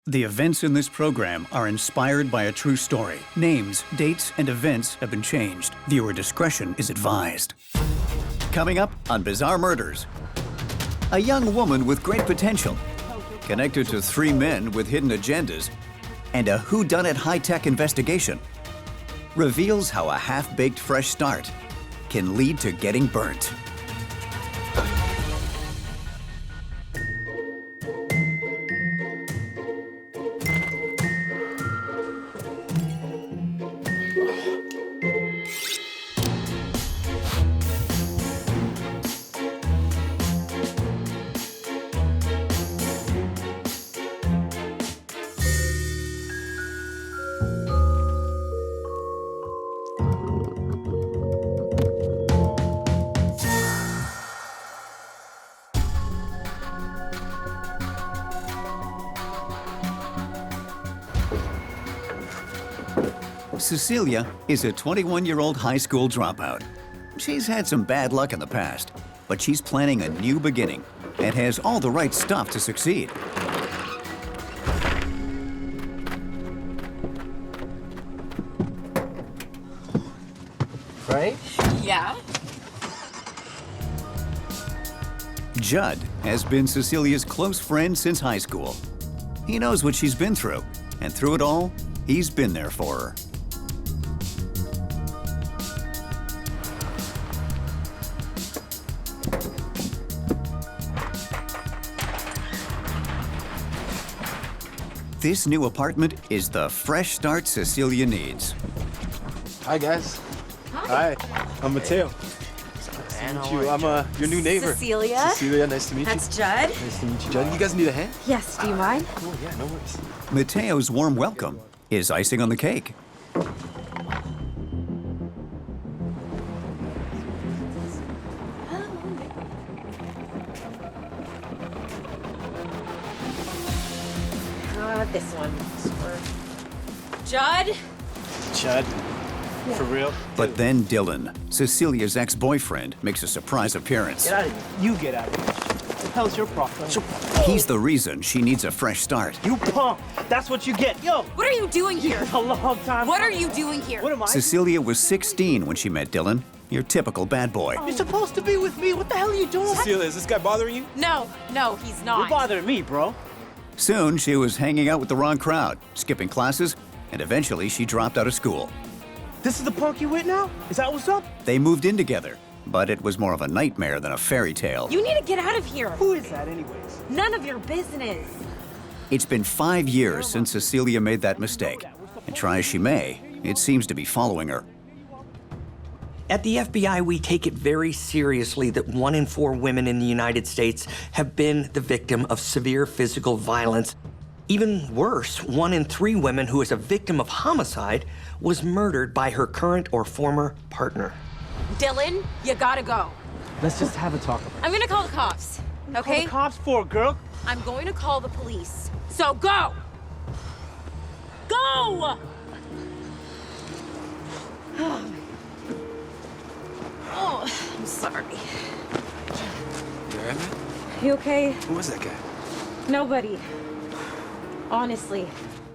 The events in this program are inspired by a true story. Names, dates, and events have been changed. Viewer discretion is advised. Coming up on Bizarre Murders, a young woman with great potential, connected to three men with hidden agendas, and a whodunit high-tech investigation reveals how a half-baked fresh start can lead to getting burnt. Cecilia is a 21-year-old high school dropout. She's had some bad luck in the past, but she's planning a new beginning and has all the right stuff to succeed. Right? Yeah. Judd has been Cecilia's close friend since high school. He knows what she's been through, and through it all, he's been there for her. This new apartment is the fresh start Cecilia needs. Hi, guys. Hi. Hi. I'm Mateo. Nice to meet you. I'm your new neighbor. Cecilia. Cecilia, nice to meet you. That's Judd. Nice to meet you, Judd. You guys need a hand? Yes, do you mind? Cool, yeah, no worries. Mateo's warm welcome is icing on the cake. This one. Judd? Judd, for real? But then Dylan, Cecilia's ex-boyfriend, makes a surprise appearance. Get out of here. You get out of here. What the hell's your problem? He's the reason she needs a fresh start. You punk! That's what you get. Yo! What are you doing here? It's a long time. What are you doing here? What am I? Cecilia was 16 when she met Dylan, your typical bad boy. You're supposed to be with me. What the hell are you doing? Cecilia, is this guy bothering you? No, he's not. You're bothering me, bro. Soon, she was hanging out with the wrong crowd, skipping classes, and eventually she dropped out of school. This is the punk you with now? Is that what's up? They moved in together, but it was more of a nightmare than a fairy tale. You need to get out of here. Who is that anyways? None of your business. It's been 5 years since Cecilia made that mistake, and try as she may, it seems to be following her. At the FBI, we take it very seriously that 1 in 4 women in the United States have been the victim of severe physical violence. Even worse, 1 in 3 women who is a victim of homicide was murdered by her current or former partner. Dylan, you gotta go. Let's just have a talk about it. I'm gonna call the cops, okay? Call the cops for, girl? I'm going to call the police. So go! Go! Oh, I'm sorry. You all right, man? You okay? Who was that guy? Nobody. Honestly.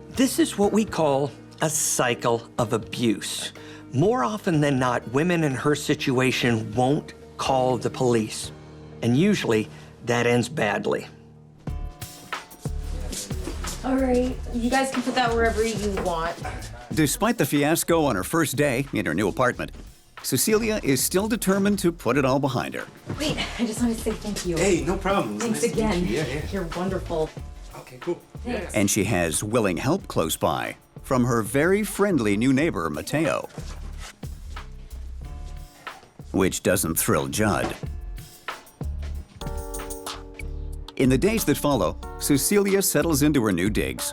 This is what we call a cycle of abuse. More often than not, women in her situation won't call the police. And usually, that ends badly. All right, you guys can put that wherever you want. Despite the fiasco on her first day in her new apartment, Cecilia is still determined to put it all behind her. Wait, I just want to say thank you. Hey, no problem. Thanks Nice to meet again. you. Yeah. You're wonderful. Okay, cool. Thanks. And she has willing help close by from her very friendly new neighbor, Mateo. Which doesn't thrill Judd. In the days that follow, Cecilia settles into her new digs.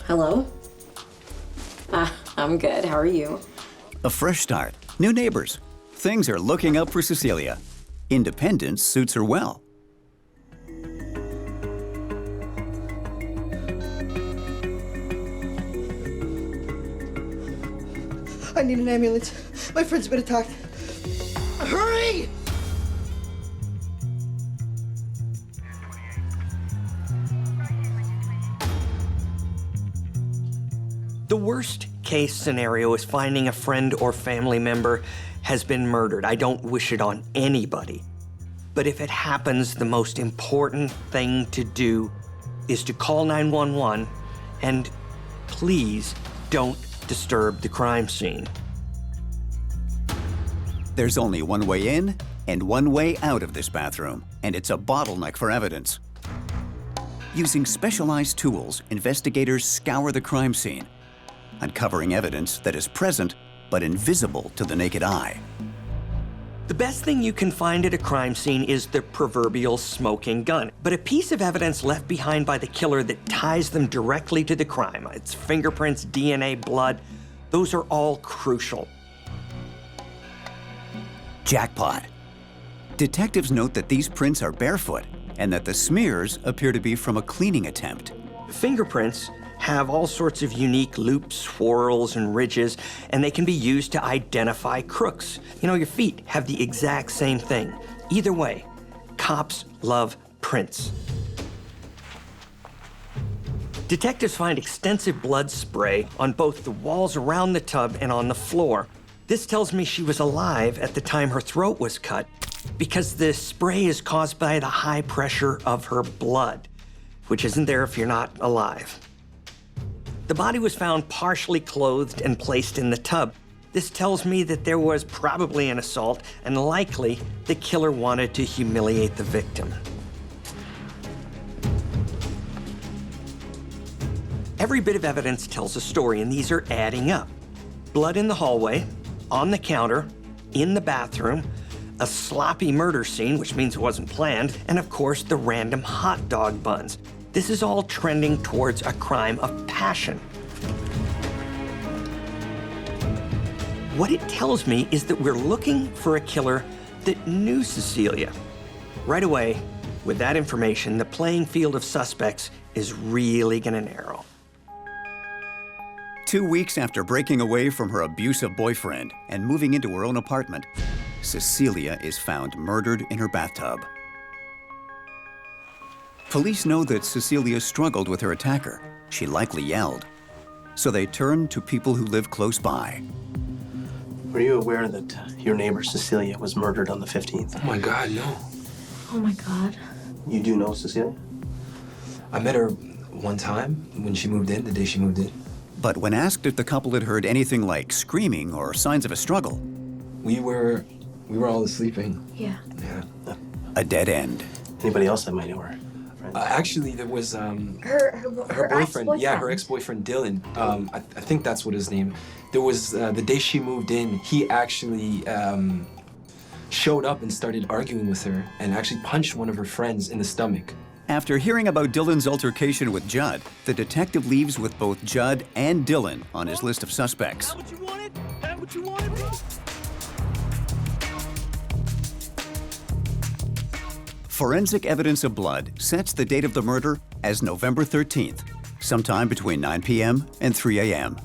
Hello? I'm good. How are you? A fresh start, new neighbors. Things are looking up for Cecilia. Independence suits her well. I need an ambulance. My friend's been attacked. Hurry! The worst case scenario is finding a friend or family member has been murdered. I don't wish it on anybody. But if it happens, the most important thing to do is to call 911 and please don't disturb the crime scene. There's only one way in and one way out of this bathroom, and it's a bottleneck for evidence. Using specialized tools, investigators scour the crime scene, uncovering evidence that is present but invisible to the naked eye. The best thing you can find at a crime scene is the proverbial smoking gun, but a piece of evidence left behind by the killer that ties them directly to the crime. It's fingerprints, DNA, blood. Those are all crucial. Jackpot. Detectives note that these prints are barefoot and that the smears appear to be from a cleaning attempt. Fingerprints have all sorts of unique loops, swirls, and ridges, and they can be used to identify crooks. You know, your feet have the exact same thing. Either way, cops love prints. Detectives find extensive blood spray on both the walls around the tub and on the floor. This tells me she was alive at the time her throat was cut, because the spray is caused by the high pressure of her blood, which isn't there if you're not alive. The body was found partially clothed and placed in the tub. This tells me that there was probably an assault, and likely the killer wanted to humiliate the victim. Every bit of evidence tells a story, and these are adding up. Blood in the hallway, on the counter, in the bathroom, a sloppy murder scene, which means it wasn't planned, and of course, the random hot dog buns. This is all trending towards a crime of passion. What it tells me is that we're looking for a killer that knew Cecilia. Right away, with that information, the playing field of suspects is really gonna narrow. 2 weeks after breaking away from her abusive boyfriend and moving into her own apartment, Cecilia is found murdered in her bathtub. Police know that Cecilia struggled with her attacker. She likely yelled. So they turned to people who live close by. Were you aware that your neighbor Cecilia was murdered on the 15th? Oh my God, no. Oh my God. You do know Cecilia? I met her one time when she moved in, the day she moved in. But when asked if the couple had heard anything like screaming or signs of a struggle, We were all sleeping. Yeah. Yeah. a dead end. Anybody else that might know her? Actually, there was Her boyfriend. ex-boyfriend. Yeah, her ex-boyfriend Dylan. I think that's what his name. There was the day she moved in. He actually showed up and started arguing with her, and actually punched one of her friends in the stomach. After hearing about Dylan's altercation with Judd, the detective leaves with both Judd and Dylan on his list of suspects. What you wanted? Had what you wanted, bro? Forensic evidence of blood sets the date of the murder as November 13th, sometime between 9 p.m. and 3 a.m.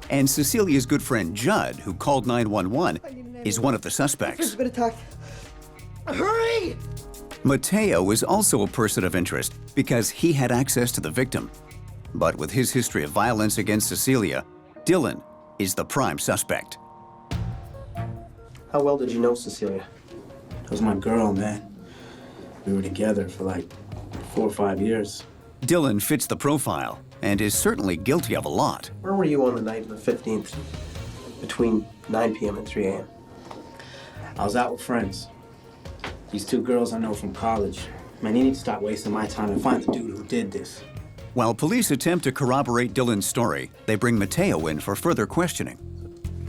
And Cecilia's good friend Judd, who called 911, is one of the suspects. Been attacked. Hurry! Mateo is also a person of interest because he had access to the victim. But with his history of violence against Cecilia, Dylan is the prime suspect. How well did you know Cecilia? That was my girl, man. We were together for like 4 or 5 years. Dylan fits the profile and is certainly guilty of a lot. Where were you on the night of the 15th, between 9 p.m. and 3 a.m.? I was out with friends. These 2 girls I know from college. Man, you need to stop wasting my time and find the dude who did this. While police attempt to corroborate Dylan's story, they bring Mateo in for further questioning.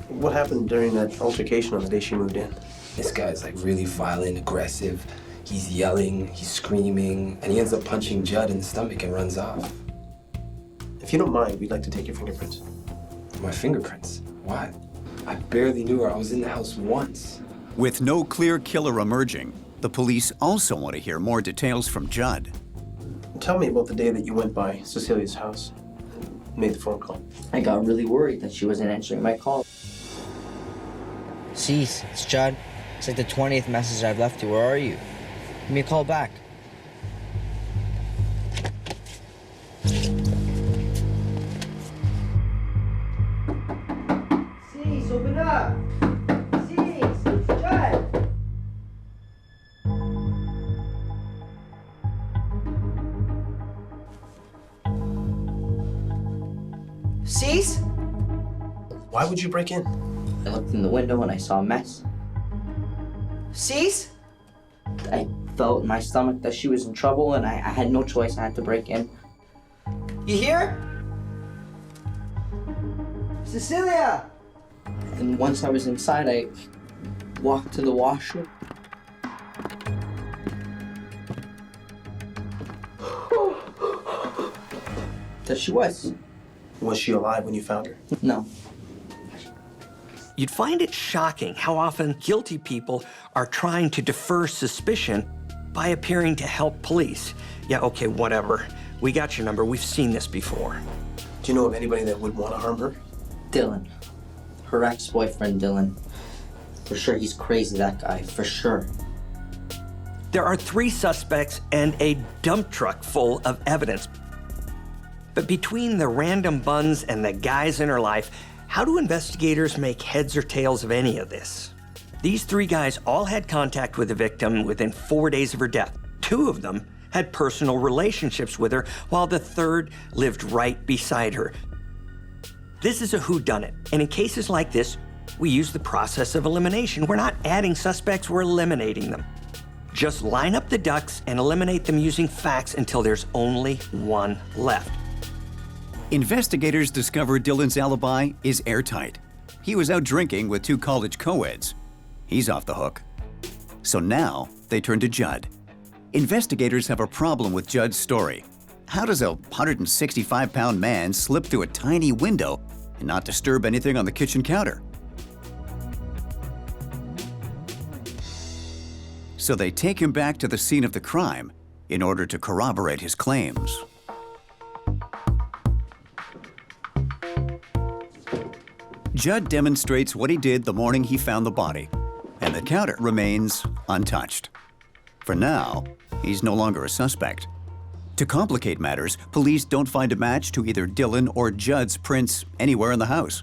What happened during that altercation on the day she moved in? This guy's like really violent, aggressive. He's yelling, he's screaming, and he ends up punching Judd in the stomach and runs off. If you don't mind, we'd like to take your fingerprints. My fingerprints? Why? I barely knew her. I was in the house once. With no clear killer emerging, the police also want to hear more details from Judd. Tell me about the day that you went by Cecilia's house and made the phone call. I got really worried that she wasn't answering my call. Cease, it's Judd. It's like the 20th message I've left you. Where are you? Give me a call back. Cease, open up! Cease, shut! Cease? Why would you break in? I looked in the window and I saw a mess. Cease? I felt in my stomach that she was in trouble and I had no choice. I had to break in. You hear? Cecilia! And once I was inside, I walked to the washroom. There she was. Was she alive when you found her? No. You'd find it shocking how often guilty people are trying to defer suspicion by appearing to help police. Yeah, okay, whatever. We got your number. We've seen this before. Do you know of anybody that would want to harm her? Dylan. Her ex-boyfriend, Dylan. For sure, he's crazy, that guy. For sure. There are 3 suspects and a dump truck full of evidence. But between the random buns and the guys in her life, how do investigators make heads or tails of any of this? These 3 guys all had contact with the victim within 4 days of her death. 2 of them had personal relationships with her, while the 3rd lived right beside her. This is a whodunit, and in cases like this, we use the process of elimination. We're not adding suspects, we're eliminating them. Just line up the ducks and eliminate them using facts until there's only one left. Investigators discovered Dylan's alibi is airtight. He was out drinking with 2 college co-eds. He's off the hook. So now they turn to Judd. Investigators have a problem with Judd's story. How does a 165-pound man slip through a tiny window and not disturb anything on the kitchen counter? So they take him back to the scene of the crime in order to corroborate his claims. Judd demonstrates what he did the morning he found the body, and the counter remains untouched. For now, he's no longer a suspect. To complicate matters, police don't find a match to either Dylan or Judd's prints anywhere in the house.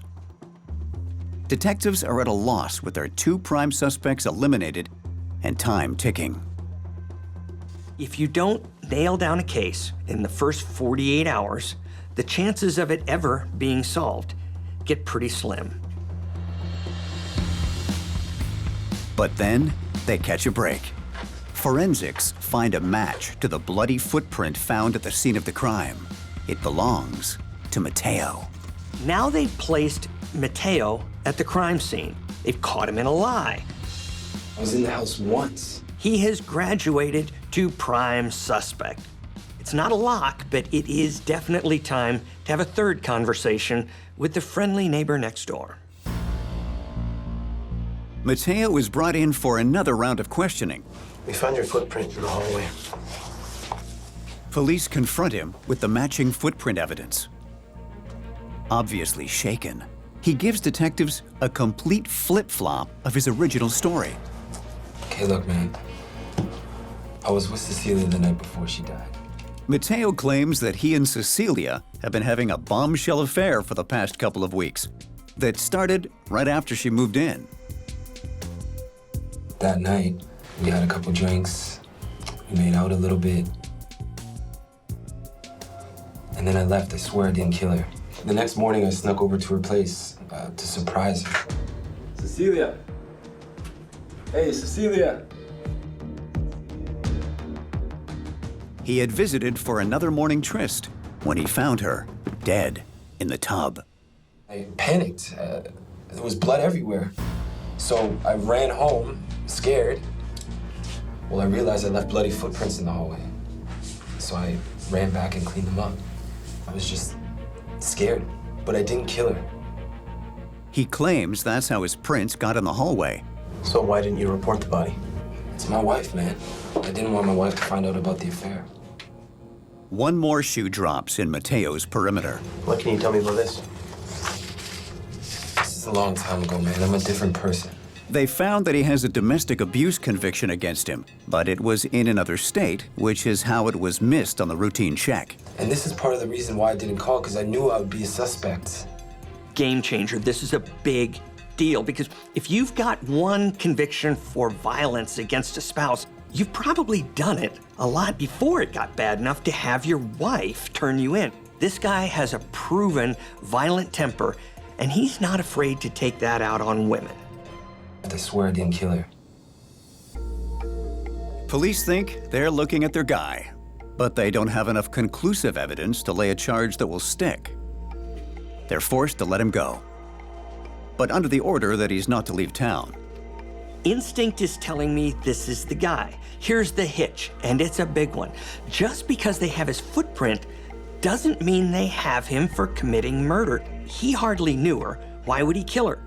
Detectives are at a loss with their 2 prime suspects eliminated and time ticking. If you don't nail down a case in the first 48 hours, the chances of it ever being solved get pretty slim. But then they catch a break. Forensics find a match to the bloody footprint found at the scene of the crime. It belongs to Mateo. Now they've placed Mateo at the crime scene. They've caught him in a lie. I was in the house once. He has graduated to prime suspect. It's not a lock, but it is definitely time to have a 3rd conversation with the friendly neighbor next door. Mateo is brought in for another round of questioning. We found your footprint in the hallway. Police confront him with the matching footprint evidence. Obviously shaken, he gives detectives a complete flip-flop of his original story. Okay, look, man. I was with Cecilia the night before she died. Mateo claims that he and Cecilia have been having a bombshell affair for the past couple of weeks that started right after she moved in. That night, we had a couple drinks, we made out a little bit, and then I left. I swear I didn't kill her. The next morning, I snuck over to her place to surprise her. Cecilia. Hey, Cecilia. He had visited for another morning tryst when he found her dead in the tub. I panicked. There was blood everywhere. So I ran home, scared. Well, I realized I left bloody footprints in the hallway. So I ran back and cleaned them up. I was just scared, but I didn't kill her. He claims that's how his prints got in the hallway. So why didn't you report the body? It's my wife, man. I didn't want my wife to find out about the affair. One more shoe drops in Mateo's perimeter. What can you tell me about this? This is a long time ago, man. I'm a different person. They found that he has a domestic abuse conviction against him, but it was in another state, which is how it was missed on the routine check. And this is part of the reason why I didn't call, because I knew I would be a suspect. Game changer. This is a big deal because if you've got one conviction for violence against a spouse, you've probably done it a lot before it got bad enough to have your wife turn you in. This guy has a proven violent temper, and he's not afraid to take that out on women. I swear I didn't kill her. Police think they're looking at their guy, but they don't have enough conclusive evidence to lay a charge that will stick. They're forced to let him go, but under the order that he's not to leave town. Instinct is telling me this is the guy. Here's the hitch, and it's a big one. Just because they have his footprint doesn't mean they have him for committing murder. He hardly knew her. Why would he kill her?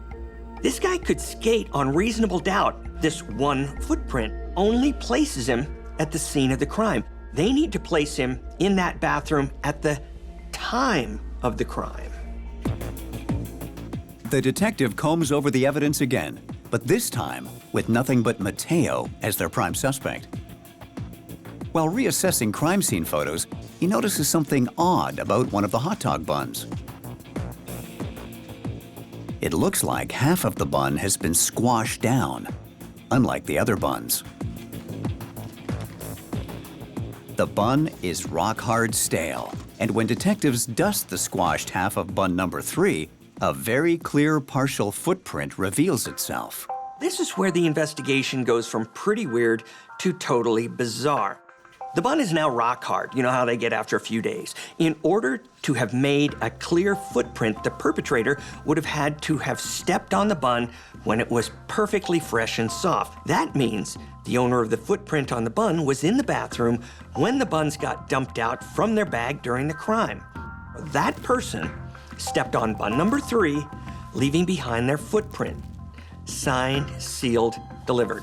This guy could skate on reasonable doubt. This one footprint only places him at the scene of the crime. They need to place him in that bathroom at the time of the crime. The detective combs over the evidence again, but this time with nothing but Mateo as their prime suspect. While reassessing crime scene photos, he notices something odd about one of the hot dog buns. It looks like half of the bun has been squashed down, unlike the other buns. The bun is rock-hard stale, and when detectives dust the squashed half of bun number 3, a very clear partial footprint reveals itself. This is where the investigation goes from pretty weird to totally bizarre. The bun is now rock hard. You know how they get after a few days. In order to have made a clear footprint, the perpetrator would have had to have stepped on the bun when it was perfectly fresh and soft. That means the owner of the footprint on the bun was in the bathroom when the buns got dumped out from their bag during the crime. That person stepped on bun number 3, leaving behind their footprint. Signed, sealed, delivered.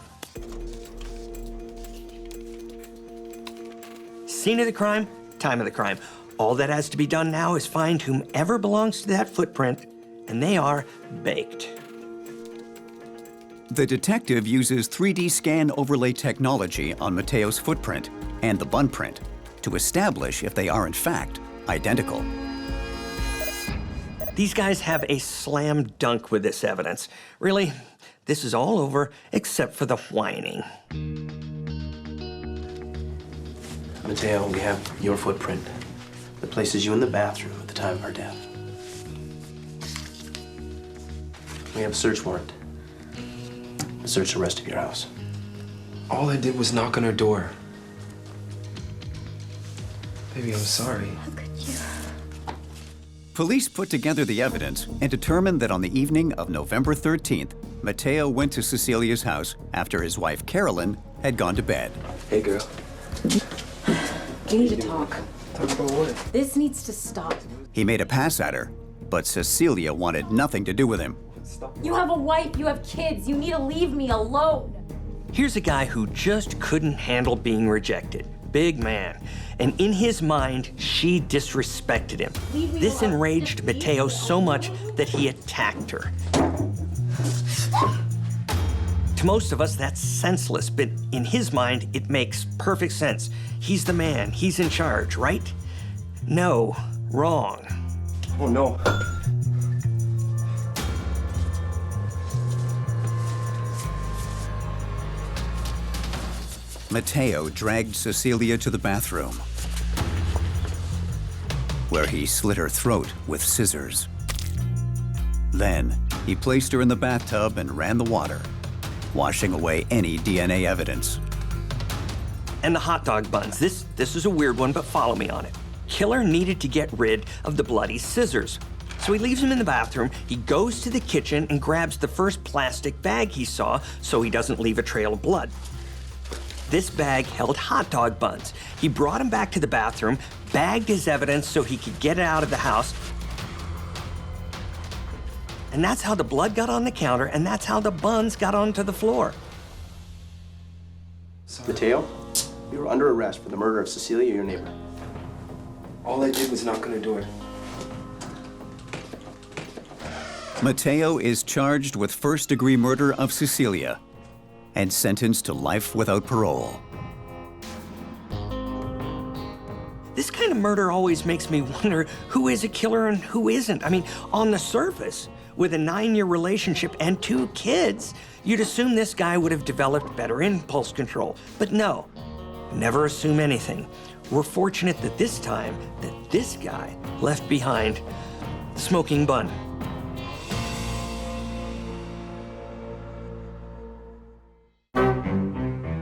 Scene of the crime, time of the crime. All that has to be done now is find whomever belongs to that footprint, and they are baked. The detective uses 3D scan overlay technology on Mateo's footprint and the bun print to establish if they are in fact identical. These guys have a slam dunk with this evidence. Really, this is all over except for the whining. Mateo, we have your footprint that places you in the bathroom at the time of her death. We have a search warrant to search the rest of your house. All I did was knock on her door. Baby, I'm sorry. How could you? Police put together the evidence and determined that on the evening of November 13th, Mateo went to Cecilia's house after his wife, Carolyn, had gone to bed. Hey, girl. We need to talk. Talk about what? This needs to stop. He made a pass at her, but Cecilia wanted nothing to do with him. You have a wife, you have kids, you need to leave me alone. Here's a guy who just couldn't handle being rejected. Big man. And in his mind, she disrespected him. This enraged Mateo so much that he attacked her. To most of us, that's senseless, but in his mind, it makes perfect sense. He's the man, he's in charge, right? No, wrong. Oh, no. Mateo dragged Cecilia to the bathroom, where he slit her throat with scissors. Then, he placed her in the bathtub and ran the water, washing away any DNA evidence. And the hot dog buns. This is a weird one, but follow me on it. Killer needed to get rid of the bloody scissors. So he leaves them in the bathroom, he goes to the kitchen and grabs the first plastic bag he saw so he doesn't leave a trail of blood. This bag held hot dog buns. He brought him back to the bathroom, bagged his evidence so he could get it out of the house. And that's how the blood got on the counter, and that's how the buns got onto the floor. Mateo, you were under arrest for the murder of Cecilia, your neighbor. All I did was knock on her door. Mateo is charged with first-degree murder of Cecilia and sentenced to life without parole. This kind of murder always makes me wonder who is a killer and who isn't. I mean, on the surface, with a 9-year relationship and 2 kids, you'd assume this guy would have developed better impulse control. But no, never assume anything. We're fortunate that this time, that this guy left behind the smoking bun.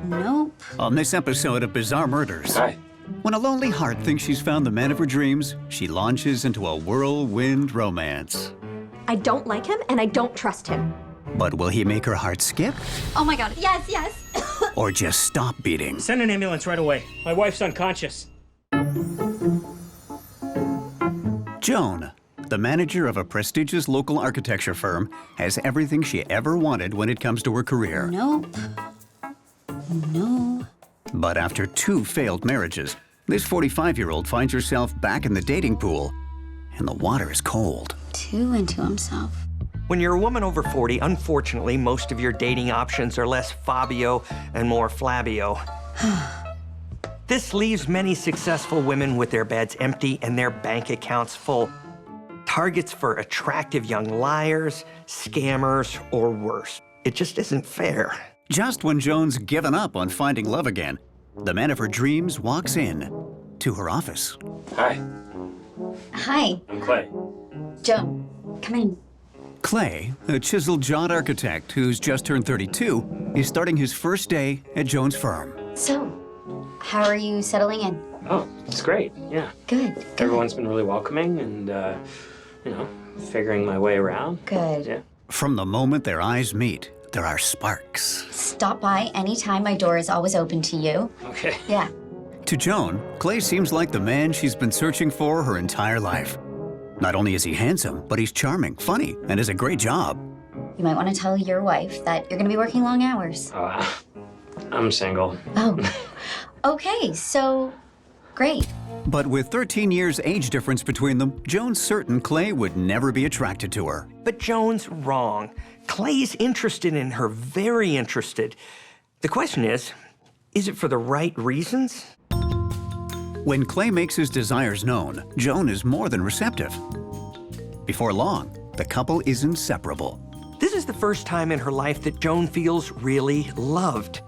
Nope. On this episode of Bizarre Murders, Hi. when a lonely heart thinks she's found the man of her dreams, she launches into a whirlwind romance. I don't like him and I don't trust him. But will he make her heart skip Oh my God, yes, yes. or just stop beating? Send an ambulance right away. My wife's unconscious. Joan, the manager of a prestigious local architecture firm, has everything she ever wanted when it comes to her career. Nope. No. But after 2 failed marriages, this 45-year-old finds herself back in the dating pool, and the water is cold. Too into himself. When you're a woman over 40, unfortunately, most of your dating options are less Fabio and more Flabio. This leaves many successful women with their beds empty and their bank accounts full. Targets for attractive young liars, scammers, or worse. It just isn't fair. Just when Joan's given up on finding love again, the man of her dreams walks in to her office. Hi. Hi, I'm Clay. Joan. Come in. Clay, a chiseled-jawed architect who's just turned 32, is starting his first day at Joan's firm. So, how are you settling in? Oh, it's great. Yeah. Good. Everyone's been really welcoming and, you know, figuring my way around. Good. Yeah. From the moment their eyes meet, there are sparks. Stop by anytime. My door is always open to you. Okay. Yeah. To Joan, Clay seems like the man she's been searching for her entire life. Not only is he handsome, but he's charming, funny, and has a great job. You might want to tell your wife that you're going to be working long hours. I'm single. Oh. Okay, so great. But with 13 years age difference between them, Joan's certain Clay would never be attracted to her. But Joan's wrong. Clay's interested in her, very interested. The question is it for the right reasons? When Clay makes his desires known, Joan is more than receptive. Before long, the couple is inseparable. This is the first time in her life that Joan feels really loved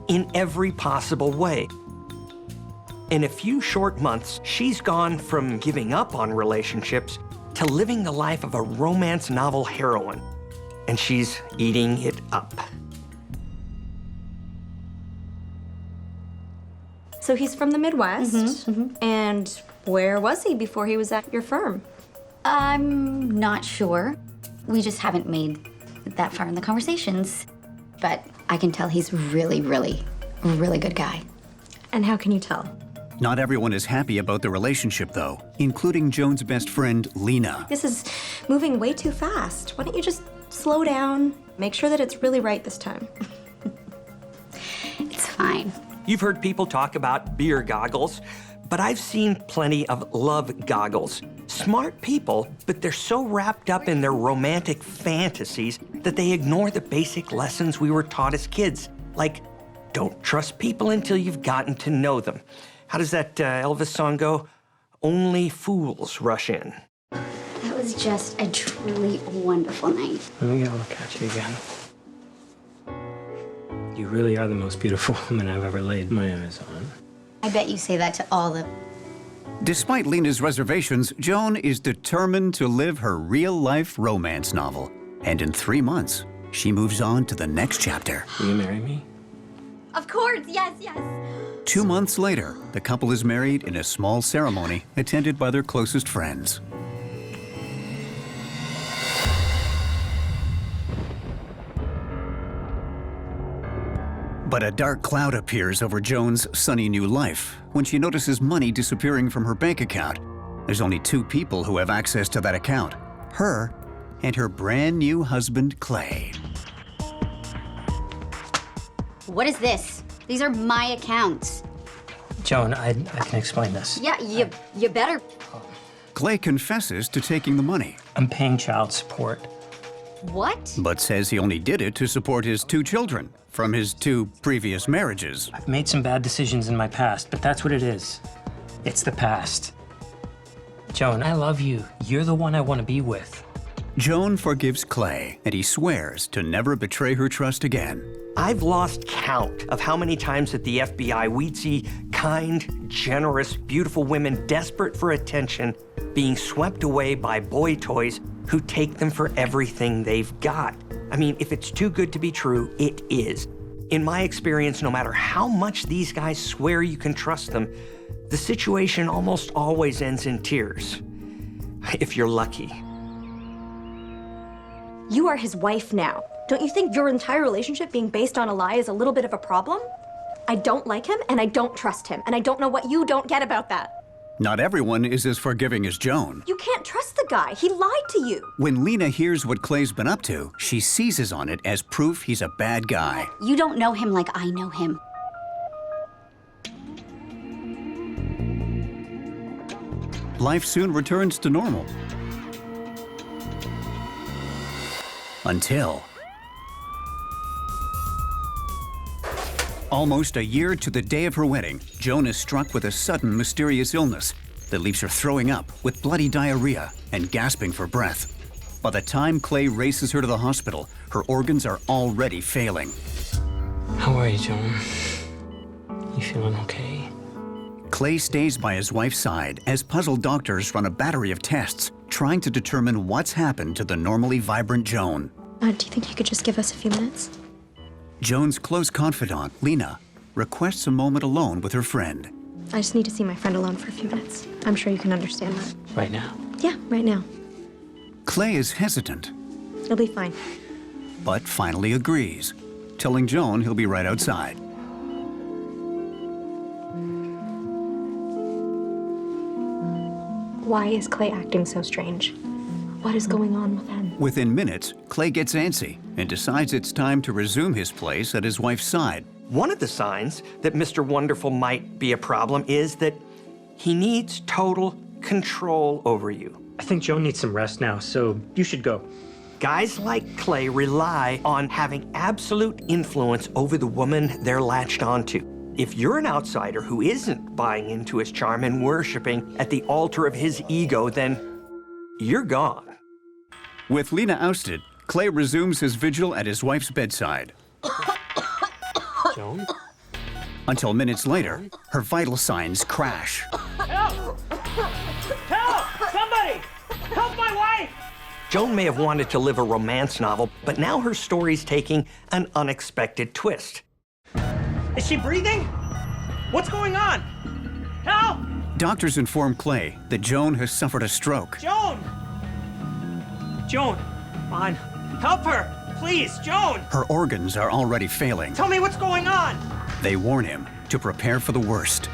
in every possible way. In a few short months, she's gone from giving up on relationships to living the life of a romance novel heroine. And she's eating it up. So he's from the Midwest. And where was he before he was at your firm? I'm not sure. We just haven't made that far in the conversations. But I can tell he's really, really, really good guy. And how can you tell? Not everyone is happy about the relationship, though, including Joan's best friend, Lena. This is moving way too fast. Why don't you just slow down? Make sure that it's really right this time. It's fine. You've heard people talk about beer goggles, but I've seen plenty of love goggles. Smart people, but they're so wrapped up in their romantic fantasies that they ignore the basic lessons we were taught as kids, like don't trust people until you've gotten to know them. How does that Elvis song go? Only fools rush in. That was just a truly wonderful night. Let me get a look at you again. You really are the most beautiful woman I've ever laid my eyes on. I bet you say that to all the... Despite Lena's reservations, Joan is determined to live her real-life romance novel. And in 3 months, she moves on to the next chapter. Will you marry me? Of course, yes, yes. 2 months later, the couple is married in a small ceremony attended by their closest friends. But a dark cloud appears over Joan's sunny new life when she notices money disappearing from her bank account. There's only 2 people who have access to that account, her and her brand new husband, Clay. What is this? These are my accounts. Joan, I can explain this. Yeah, you better. Clay confesses to taking the money. I'm paying child support. What? but says he only did it to support his 2 children from his 2 previous marriages. I've made some bad decisions in my past, but that's what it is. It's the past. Joan, I love you. You're the one I want to be with. Joan forgives Clay, and he swears to never betray her trust again. I've lost count of how many times at the FBI we'd see kind, generous, beautiful women desperate for attention being swept away by boy toys who take them for everything they've got. I mean, if it's too good to be true, it is. In my experience, no matter how much these guys swear you can trust them, the situation almost always ends in tears. If you're lucky. You are his wife now. Don't you think your entire relationship being based on a lie is a little bit of a problem? I don't like him, and I don't trust him, and I don't know what you don't get about that. Not everyone is as forgiving as Joan. You can't trust the guy. He lied to you. When Lena hears what Clay's been up to, she seizes on it as proof he's a bad guy. You don't know him like I know him. Life soon returns to normal. Until... Almost a year to the day of her wedding, Joan is struck with a sudden mysterious illness that leaves her throwing up with bloody diarrhea and gasping for breath. By the time Clay races her to the hospital, her organs are already failing. How are you, Joan? You feeling okay? Clay stays by his wife's side as puzzled doctors run a battery of tests trying to determine what's happened to the normally vibrant Joan. Do you think you could just give us a few minutes? Joan's close confidant, Lena, requests a moment alone with her friend. I just need to see my friend alone for a few minutes. I'm sure you can understand that. Right now? Yeah, right now. Clay is hesitant, It'll be fine. but finally agrees, telling Joan he'll be right outside. Why is Clay acting so strange? What is going on with him? Within minutes, Clay gets antsy and decides it's time to resume his place at his wife's side. One of the signs that Mr. Wonderful might be a problem is that he needs total control over you. I think Joan needs some rest now, so you should go. Guys like Clay rely on having absolute influence over the woman they're latched onto. If you're an outsider who isn't buying into his charm and worshiping at the altar of his ego, then you're gone. With Lena ousted, Clay resumes his vigil at his wife's bedside. Joan? Until minutes later, her vital signs crash. Help! Help! Somebody! Help my wife! Joan may have wanted to live a romance novel, but now her story's taking an unexpected twist. Is she breathing? What's going on? Help! Doctors inform Clay that Joan has suffered a stroke. Joan! Joan, come on. Help her! Please, Joan! Her organs are already failing. Tell me what's going on! They warn him to prepare for the worst.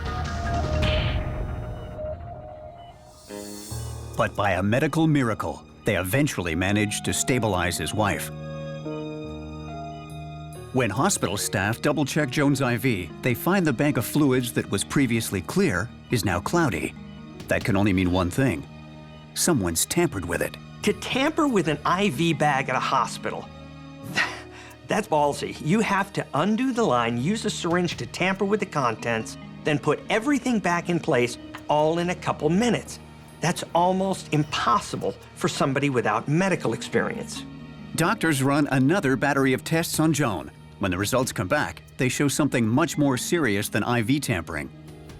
But by a medical miracle, they eventually manage to stabilize his wife. When hospital staff double-check Joan's IV, they find the bank of fluids that was previously clear is now cloudy. That can only mean one thing. Someone's tampered with it. To tamper with an IV bag at a hospital, that's ballsy. You have to undo the line, use a syringe to tamper with the contents, then put everything back in place all in a couple minutes. That's almost impossible for somebody without medical experience. Doctors run another battery of tests on Joan. When the results come back, they show something much more serious than IV tampering.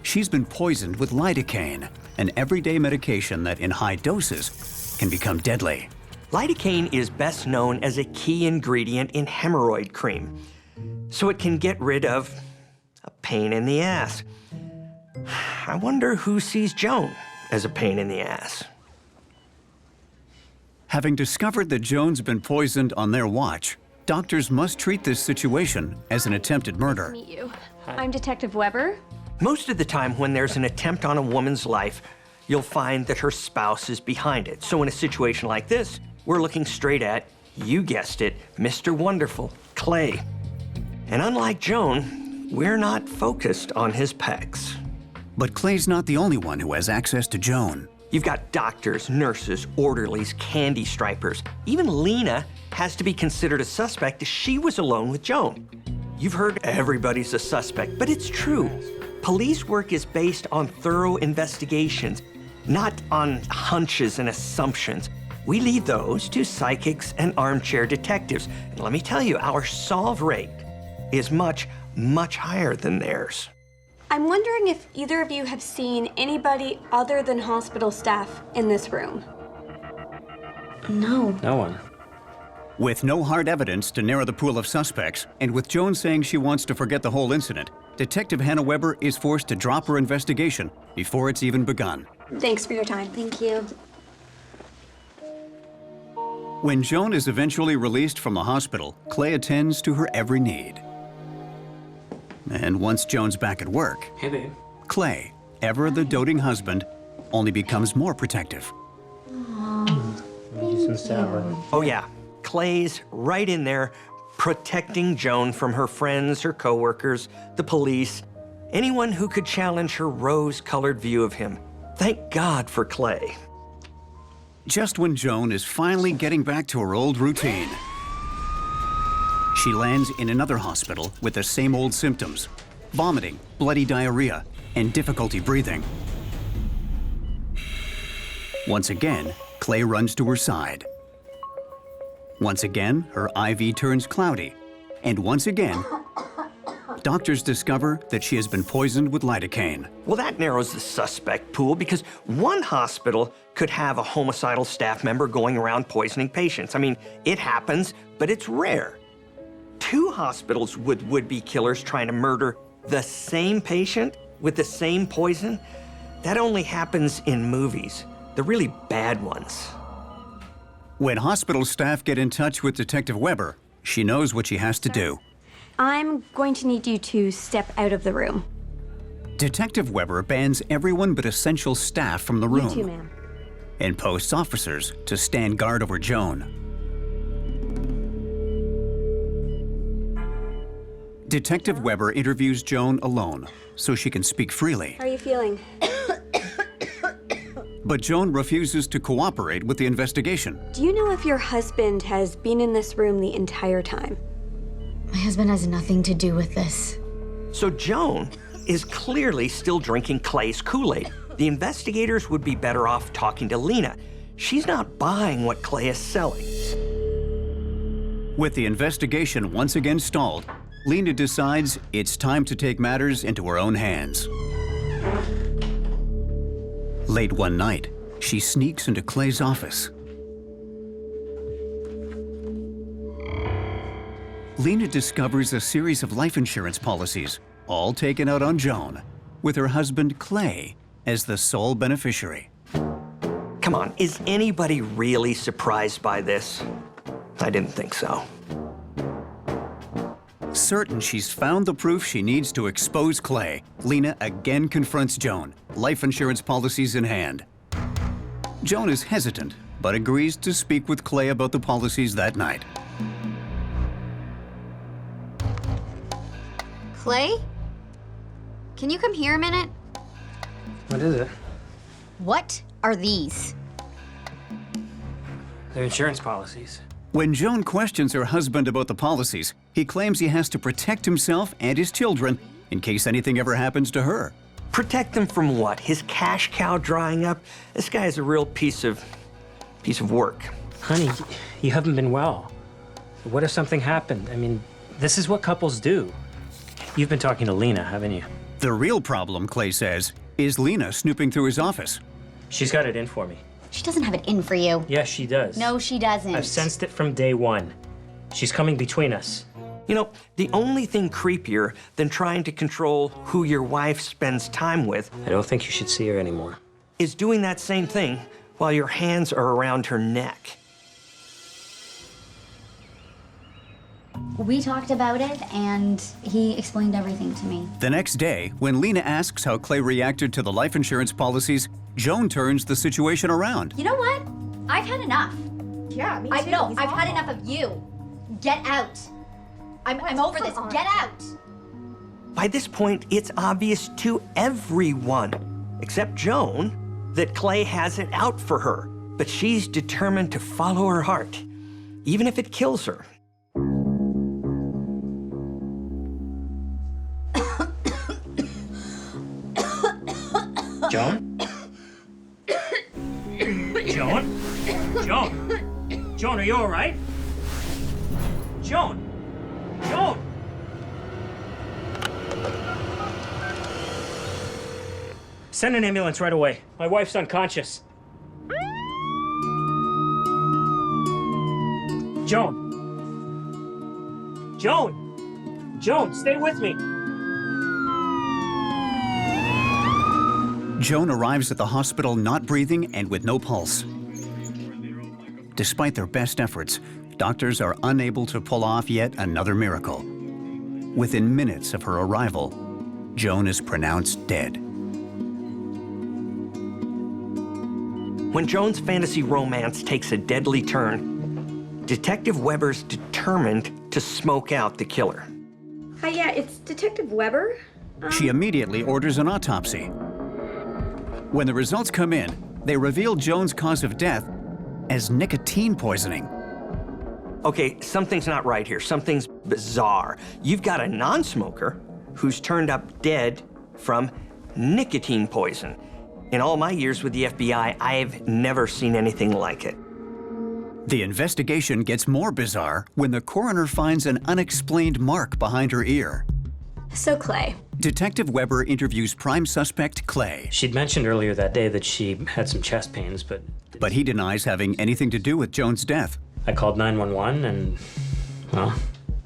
She's been poisoned with lidocaine, an everyday medication that in high doses can become deadly. Lidocaine is best known as a key ingredient in hemorrhoid cream, so it can get rid of a pain in the ass. I wonder who sees Joan as a pain in the ass. Having discovered that Joan's been poisoned on their watch, doctors must treat this situation as an attempted murder. Meet you. I'm Detective Weber. Most of the time when there's an attempt on a woman's life, you'll find that her spouse is behind it. So in a situation like this, we're looking straight at, you guessed it, Mr. Wonderful, Clay. And unlike Joan, we're not focused on his pecs. But Clay's not the only one who has access to Joan. You've got doctors, nurses, orderlies, candy stripers. Even Lena has to be considered a suspect, she was alone with Joan. You've heard everybody's a suspect, but it's true. Police work is based on thorough investigations, not on hunches and assumptions. We leave those to psychics and armchair detectives. And let me tell you, our solve rate is much, much higher than theirs. I'm wondering if either of you have seen anybody other than hospital staff in this room. No. No one. With no hard evidence to narrow the pool of suspects, and with Joan saying she wants to forget the whole incident, Detective Hannah Weber is forced to drop her investigation before it's even begun. Thanks for your time. Thank you. When Joan is eventually released from the hospital, Clay attends to her every need. And once Joan's back at work, Hey, babe. Clay, ever the doting husband, only becomes more protective. Do some salad. Oh yeah, Clay's right in there protecting Joan from her friends, her coworkers, the police, anyone who could challenge her rose-colored view of him. Thank God for Clay. Just when Joan is finally getting back to her old routine, she lands in another hospital with the same old symptoms: vomiting, bloody diarrhea, and difficulty breathing. Once again, Clay runs to her side. Once again, her IV turns cloudy. And once again, doctors discover that she has been poisoned with lidocaine. Well, that narrows the suspect pool because one hospital could have a homicidal staff member going around poisoning patients. I mean, it happens, but it's rare. Two hospitals with would-be killers trying to murder the same patient with the same poison? That only happens in movies, the really bad ones. When hospital staff get in touch with Detective Weber, she knows what she has to do. I'm going to need you to step out of the room. Detective Weber bans everyone but essential staff from the room. You too, ma'am. And posts officers to stand guard over Joan. Detective Weber interviews Joan alone so she can speak freely. How are you feeling? But Joan refuses to cooperate with the investigation. Do you know if your husband has been in this room the entire time? My husband has nothing to do with this. So Joan is clearly still drinking Clay's Kool-Aid. The investigators would be better off talking to Lena. She's not buying what Clay is selling. With the investigation once again stalled, Lena decides it's time to take matters into her own hands. Late one night, she sneaks into Clay's office. Lena discovers a series of life insurance policies, all taken out on Joan, with her husband Clay as the sole beneficiary. Come on, is anybody really surprised by this? I didn't think so. Certain she's found the proof she needs to expose Clay, Lena again confronts Joan, life insurance policies in hand. Joan is hesitant, but agrees to speak with Clay about the policies that night. Clay? Can you come here a minute? What is it? What are these? They're insurance policies. When Joan questions her husband about the policies, he claims he has to protect himself and his children in case anything ever happens to her. Protect them from what? His cash cow drying up? This guy is a real piece of work. Honey, you haven't been well. What if something happened? I mean, this is what couples do. You've been talking to Lena, haven't you? The real problem, Clay says, is Lena snooping through his office. She's got it in for me. She doesn't have it in for you. Yes, she does. No, she doesn't. I've sensed it from day one. She's coming between us. You know, the only thing creepier than trying to control who your wife spends time with, I don't think you should see her anymore, is doing that same thing while your hands are around her neck. We talked about it, and he explained everything to me. The next day, when Lena asks how Clay reacted to the life insurance policies, Joan turns the situation around. You know what? I've had enough. Yeah, me too. No, I've had enough of you. Get out. I'm over this. Get out. By this point, it's obvious to everyone, except Joan, that Clay has it out for her. But she's determined to follow her heart. even if it kills her. Joan? Joan? Joan? Joan, are you all right? Joan? Joan? Send an ambulance right away. My wife's unconscious. Joan? Joan? Joan, stay with me. Joan arrives at the hospital not breathing and with no pulse. Despite their best efforts, doctors are unable to pull off yet another miracle. Within minutes of her arrival, Joan is pronounced dead. When Joan's fantasy romance takes a deadly turn, Detective Weber's determined to smoke out the killer. Hi, yeah, it's Detective Weber. She immediately orders an autopsy. When the results come in, they reveal Joan's cause of death as nicotine poisoning. Okay, something's not right here. Something's bizarre. You've got a non-smoker who's turned up dead from nicotine poison. In all my years with the FBI, I've never seen anything like it. The investigation gets more bizarre when the coroner finds an unexplained mark behind her ear. So, Clay. Detective Weber interviews prime suspect Clay. She'd mentioned earlier that day that she had some chest pains, but he denies having anything to do with Joan's death. I called 911 and, well,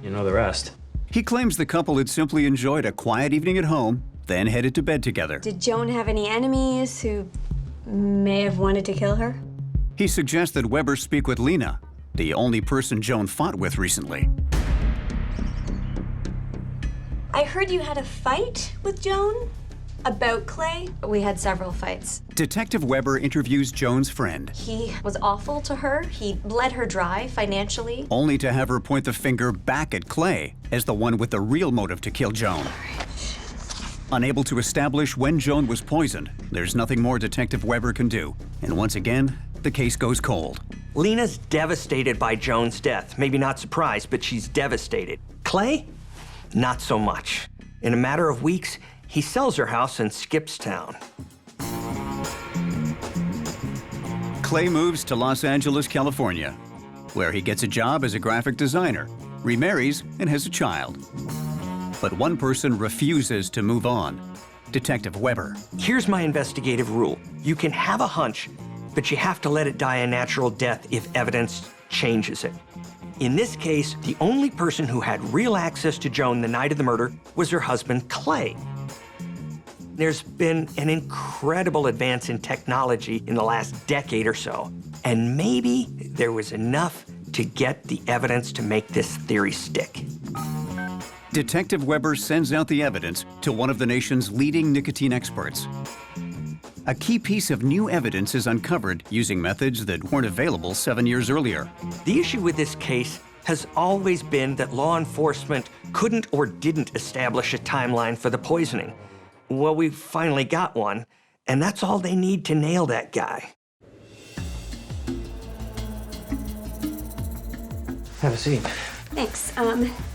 you know the rest. He claims the couple had simply enjoyed a quiet evening at home, then headed to bed together. Did Joan have any enemies who may have wanted to kill her? He suggests that Weber speak with Lena, the only person Joan fought with recently. I heard you had a fight with Joan about Clay. We had several fights. Detective Weber interviews Joan's friend. He was awful to her. He bled her dry financially. Only to have her point the finger back at Clay as the one with the real motive to kill Joan. Unable to establish when Joan was poisoned, there's nothing more Detective Weber can do. And once again, the case goes cold. Lena's devastated by Joan's death. Maybe not surprised, but she's devastated. Clay? Not so much. In a matter of weeks, he sells her house and skips town. Clay moves to Los Angeles, California, where he gets a job as a graphic designer, remarries, and has a child. But one person refuses to move on, Detective Weber. Here's my investigative rule. You can have a hunch, but you have to let it die a natural death if evidence changes it. In this case, the only person who had real access to Joan the night of the murder was her husband, Clay. There's been an incredible advance in technology in the last decade or so, and maybe there was enough to get the evidence to make this theory stick. Detective Weber sends out the evidence to one of the nation's leading nicotine experts. A key piece of new evidence is uncovered using methods that weren't available 7 years earlier. The issue with this case has always been that law enforcement couldn't or didn't establish a timeline for the poisoning. Well, we finally got one, and that's all they need to nail that guy. Have a seat. Thanks.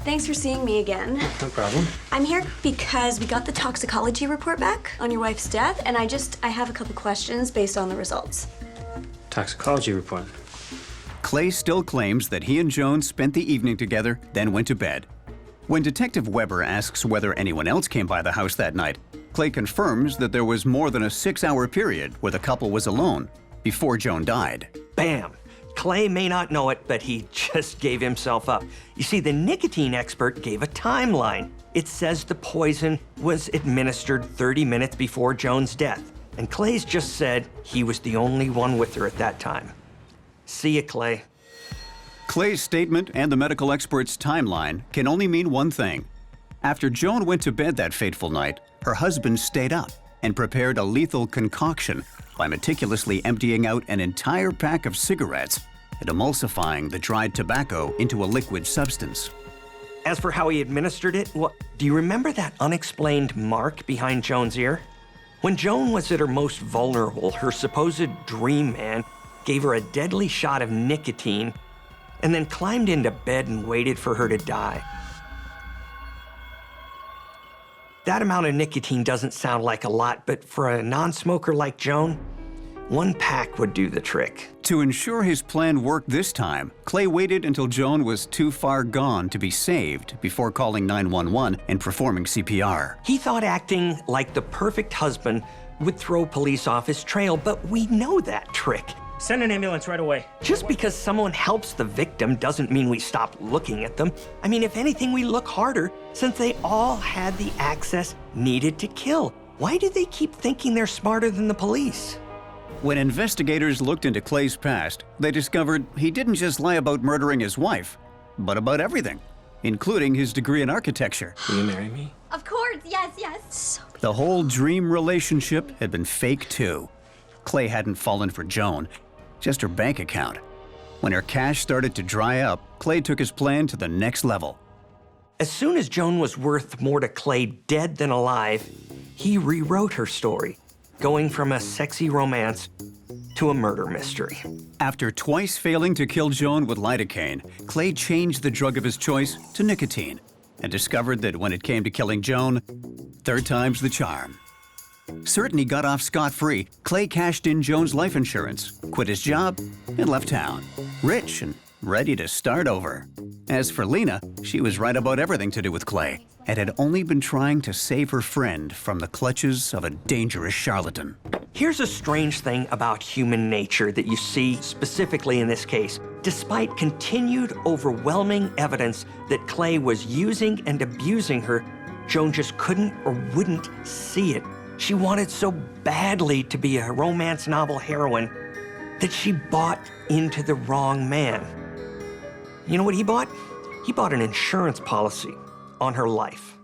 Thanks for seeing me again. No problem. I'm here because we got the toxicology report back on your wife's death, and I have a couple questions based on the results. Toxicology report. Clay still claims that he and Joan spent the evening together, then went to bed. When Detective Weber asks whether anyone else came by the house that night, Clay confirms that there was more than a 6-hour period where the couple was alone before Joan died. Bam! Clay may not know it, but he just gave himself up. You see, the nicotine expert gave a timeline. It says the poison was administered 30 minutes before Joan's death, and Clay's just said he was the only one with her at that time. See ya, Clay. Clay's statement and the medical expert's timeline can only mean one thing. After Joan went to bed that fateful night, her husband stayed up and prepared a lethal concoction by meticulously emptying out an entire pack of cigarettes and emulsifying the dried tobacco into a liquid substance. As for how he administered it, do you remember that unexplained mark behind Joan's ear? When Joan was at her most vulnerable, her supposed dream man gave her a deadly shot of nicotine and then climbed into bed and waited for her to die. That amount of nicotine doesn't sound like a lot, but for a non-smoker like Joan, 1 pack would do the trick. To ensure his plan worked this time, Clay waited until Joan was too far gone to be saved before calling 911 and performing CPR. He thought acting like the perfect husband would throw police off his trail, but we know that trick. Send an ambulance right away. Just because someone helps the victim doesn't mean we stop looking at them. I mean, if anything, we look harder since they all had the access needed to kill. Why do they keep thinking they're smarter than the police? When investigators looked into Clay's past, they discovered he didn't just lie about murdering his wife, but about everything, including his degree in architecture. Will you marry me? Of course, yes. The whole dream relationship had been fake too. Clay hadn't fallen for Joan, just her bank account. When her cash started to dry up, Clay took his plan to the next level. As soon as Joan was worth more to Clay dead than alive, he rewrote her story, going from a sexy romance to a murder mystery. After twice failing to kill Joan with lidocaine, Clay changed the drug of his choice to nicotine and discovered that when it came to killing Joan, 3rd time's the charm. Certain he got off scot-free, Clay cashed in Joan's life insurance, quit his job, and left town, rich and ready to start over. As for Lena, she was right about everything to do with Clay and had only been trying to save her friend from the clutches of a dangerous charlatan. Here's a strange thing about human nature that you see specifically in this case. Despite continued overwhelming evidence that Clay was using and abusing her, Joan just couldn't or wouldn't see it. She wanted so badly to be a romance novel heroine that she bought into the wrong man. You know what he bought? He bought an insurance policy on her life.